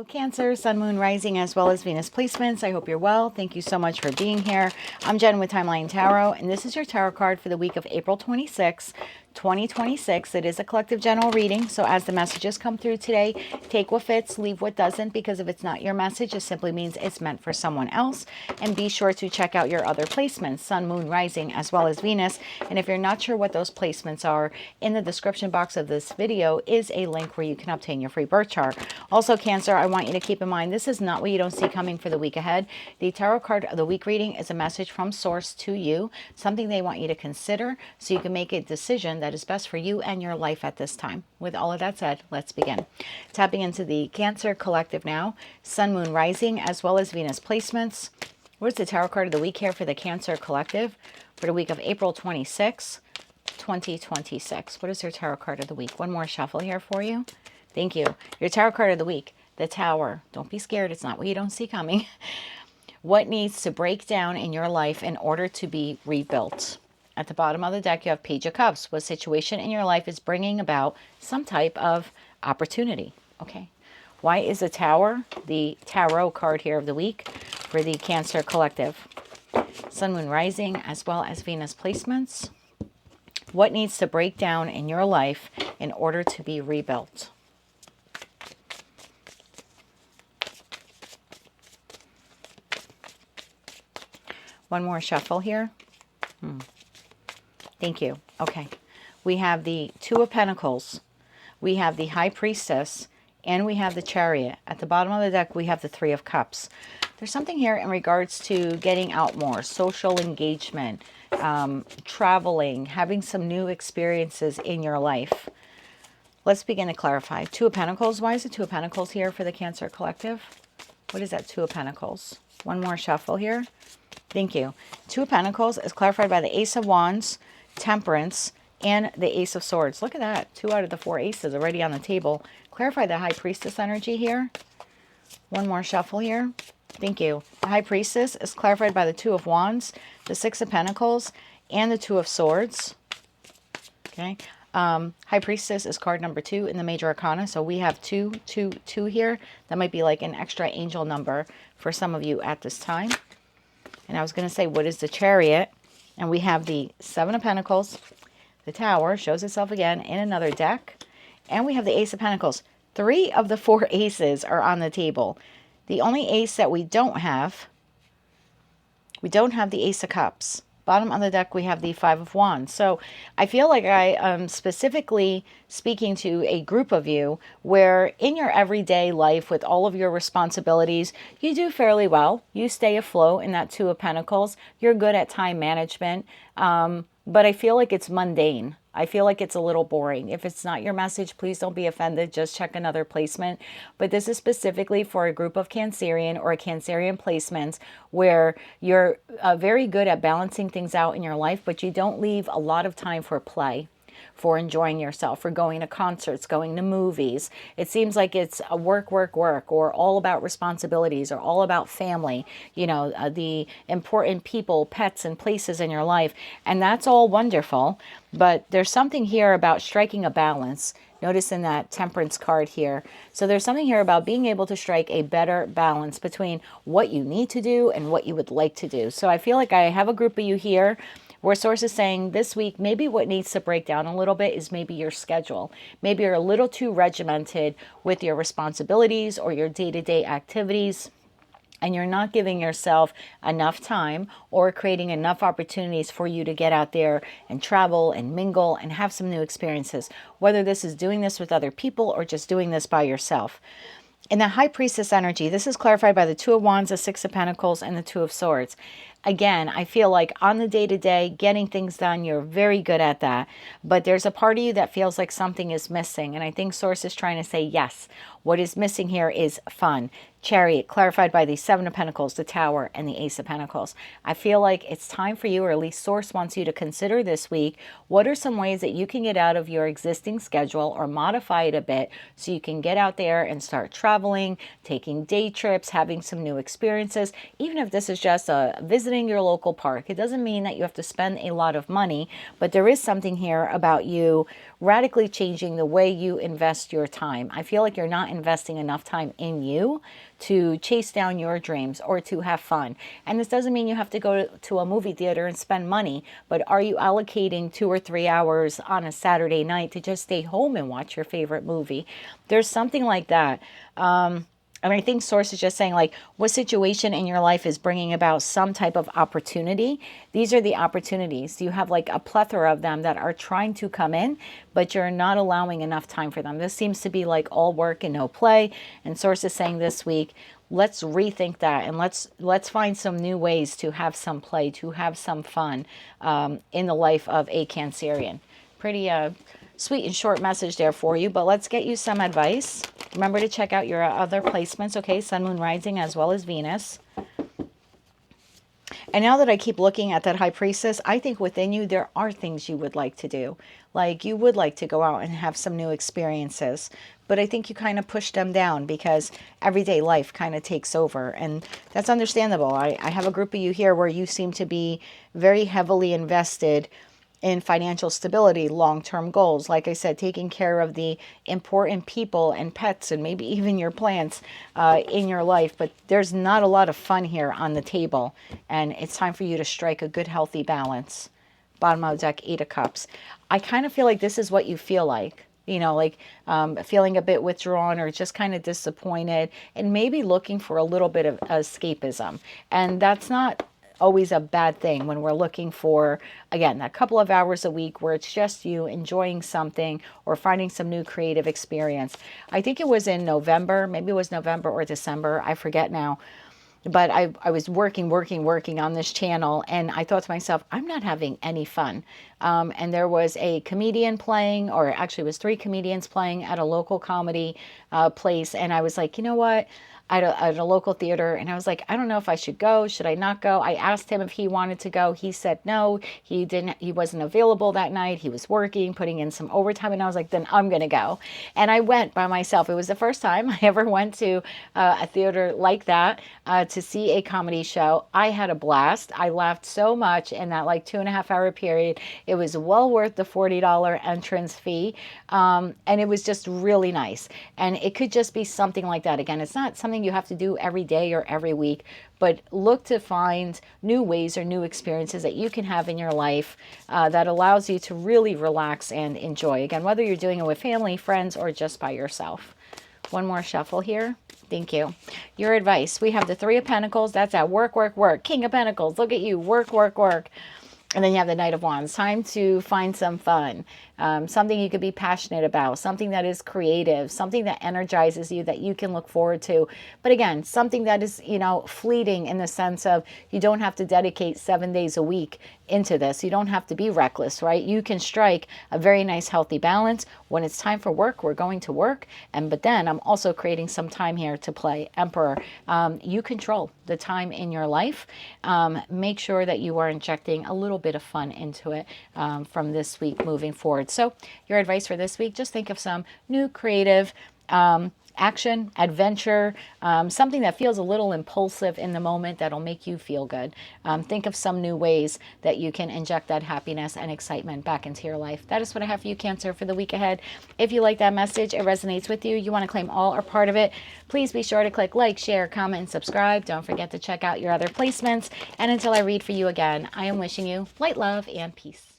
Hello, Cancer, Sun, Moon, Rising, as well as Venus placements. I hope you're well. Thank you so much for being here. I'm Jen with Timeline Tarot, and this is your tarot card for the week of April 26, 2026. It is a collective general reading, so as the messages come through today, take what fits, leave what doesn't, because if it's not your message, it simply means it's meant for someone else. And be sure to check out your other placements, Sun, Moon, Rising, as well as Venus. And if you're not sure what those placements are, in the description box of this video is a link where you can obtain your free birth chart. Also, Cancer, I want you to keep in mind, this is not what you don't see coming for the week ahead. The tarot card of the week reading is a message from source to you, something they want you to consider so you can make a decision that is best for you and your life at this time. With all of that said, let's begin. Tapping into the Cancer collective now, Sun, Moon, Rising, as well as Venus placements. What's the tarot card of the week here for the Cancer collective for the week of April 26, 2026? What is your tarot card of the week? One more shuffle here for you. Thank you. Your tarot card of the week, the Tower. Don't be scared. It's not what you don't see coming. What needs to break down in your life in order to be rebuilt? At the bottom of the deck, you have Page of Cups. What situation in your life is bringing about some type of opportunity? Okay. Why is the Tower the tarot card here of the week for the Cancer collective? Sun, Moon, Rising, as well as Venus placements. What needs to break down in your life in order to be rebuilt? One more shuffle here. Thank you. Okay. We have the Two of Pentacles. We have the High Priestess. And we have the Chariot. At the bottom of the deck, we have the Three of Cups. There's something here in regards to getting out more, social engagement, traveling, having some new experiences in your life. Let's begin to clarify. Two of Pentacles. Why is the Two of Pentacles here for the Cancer collective? What is that Two of Pentacles? One more shuffle here. Thank you. Two of Pentacles is clarified by the Ace of Wands, Temperance, and the Ace of Swords. Look at that. 2 out of the 4 aces already on the table. Clarify the High Priestess energy here. One more shuffle here. Thank you. The High Priestess is clarified by the Two of Wands, the Six of Pentacles, and the Two of Swords. Okay. High Priestess is card number 2 in the Major Arcana. So we have 2, 2, 2 here. That might be like an extra angel number for some of you at this time. And I was going to say, what is the Chariot? And we have the Seven of Pentacles. The Tower shows itself again in another deck. And we have the Ace of Pentacles. 3 of the 4 aces are on the table. The only ace that we don't have the Ace of Cups. Bottom of the deck, we have the Five of Wands. So I feel like I am specifically speaking to a group of you where in your everyday life with all of your responsibilities, you do fairly well. You stay afloat in that Two of Pentacles. You're good at time management. But I feel like it's mundane. I feel like it's a little boring. If it's not your message, please don't be offended. Just check another placement. But this is specifically for a group of Cancerian or a Cancerian placements where you're very good at balancing things out in your life, but you don't leave a lot of time for play, for enjoying yourself, for going to concerts, going to movies. It seems like it's a work, work, work, or all about responsibilities, or all about family, you know, the important people, pets, and places in your life. And that's all wonderful. But there's something here about striking a balance. Notice in that Temperance card here. So there's something here about being able to strike a better balance between what you need to do and what you would like to do. So I feel like I have a group of you here where source is saying this week, maybe what needs to break down a little bit is maybe your schedule. Maybe you're a little too regimented with your responsibilities or your day-to-day activities, and you're not giving yourself enough time or creating enough opportunities for you to get out there and travel and mingle and have some new experiences, whether this is doing this with other people or just doing this by yourself. In the High Priestess energy, this is clarified by the Two of Wands, the Six of Pentacles, and the Two of Swords. Again, I feel like on the day-to-day, getting things done, you're very good at that. But there's a part of you that feels like something is missing. And I think Source is trying to say, yes, what is missing here is fun. Chariot, clarified by the Seven of Pentacles, the Tower, and the Ace of Pentacles. I feel like it's time for you, or at least Source wants you to consider this week, what are some ways that you can get out of your existing schedule or modify it a bit so you can get out there and start traveling, taking day trips, having some new experiences, even if this is just a visit visiting your local park. It doesn't mean that you have to spend a lot of money, but there is something here about you radically changing the way you invest your time. I feel like you're not investing enough time in you to chase down your dreams or to have fun. And this doesn't mean you have to go to a movie theater and spend money, but are you allocating 2 or 3 hours on a Saturday night to just stay home and watch your favorite movie? There's something like that. And I think Source is just saying, like, what situation in your life is bringing about some type of opportunity? These are the opportunities. You have like a plethora of them that are trying to come in, but you're not allowing enough time for them. This seems to be like all work and no play. And Source is saying this week, let's rethink that, and let's find some new ways to have some play, to have some fun in the life of a Cancerian. Pretty sweet and short message there for you, but let's get you some advice. Remember to check out your other placements, okay? Sun, Moon, Rising, as well as Venus. And now that I keep looking at that High Priestess, I think within you there are things you would like to do. Like you would like to go out and have some new experiences. But I think you kind of push them down because everyday life kind of takes over. And that's understandable. I have a group of you here where you seem to be very heavily invested in financial stability, long-term goals. Like I said, taking care of the important people and pets and maybe even your plants in your life. But there's not a lot of fun here on the table. And it's time for you to strike a good, healthy balance. Bottom of the deck, 8 of Cups. I kind of feel like this is what you feel like. You know, like feeling a bit withdrawn or just kind of disappointed and maybe looking for a little bit of escapism. And that's not always a bad thing when we're looking for, again, a couple of hours a week where it's just you enjoying something or finding some new creative experience. I think it was in November, maybe it was November or December, I forget now. But I was working on this channel, and I thought to myself, I'm not having any fun. And there was a comedian playing, or actually it was 3 comedians playing at a local comedy place. And I was like, you know what? At a local theater, and I was like, I don't know if I should go. Should I not go? I asked him if he wanted to go. He said no. He didn't. He wasn't available that night. He was working, putting in some overtime, and I was like, then I'm gonna go. And I went by myself. It was the first time I ever went to a theater like that to see a comedy show. I had a blast. I laughed so much in that like 2.5 hour period. It was well worth the $40 entrance fee, and it was just really nice. And it could just be something like that. Again, it's not something you have to do every day or every week, but look to find new ways or new experiences that you can have in your life that allows you to really relax and enjoy. Again, whether you're doing it with family, friends, or just by yourself. One more shuffle here. Thank you. Your advice. We have the 3 of Pentacles. That's at work, work, work. King of Pentacles. Look at you. Work, work, work. And then you have the Knight of Wands. Time to find some fun. Something you could be passionate about. Something that is creative. Something that energizes you that you can look forward to. But again, something that is, you know, fleeting in the sense of you don't have to dedicate 7 days a week into this. You don't have to be reckless, right? You can strike a very nice, healthy balance. When it's time for work, we're going to work. But then I'm also creating some time here to play Emperor. You control the time in your life. Make sure that you are injecting a little bit of fun into it from this week moving forward. So your advice for this week, just think of some new creative action, adventure, something that feels a little impulsive in the moment that'll make you feel good. Think of some new ways that you can inject that happiness and excitement back into your life. That is what I have for you, Cancer, for the week ahead. If you like that message, it resonates with you, you want to claim all or part of it, please be sure to click like, share, comment, and subscribe. Don't forget to check out your other placements. And until I read for you again, I am wishing you light, love, and peace.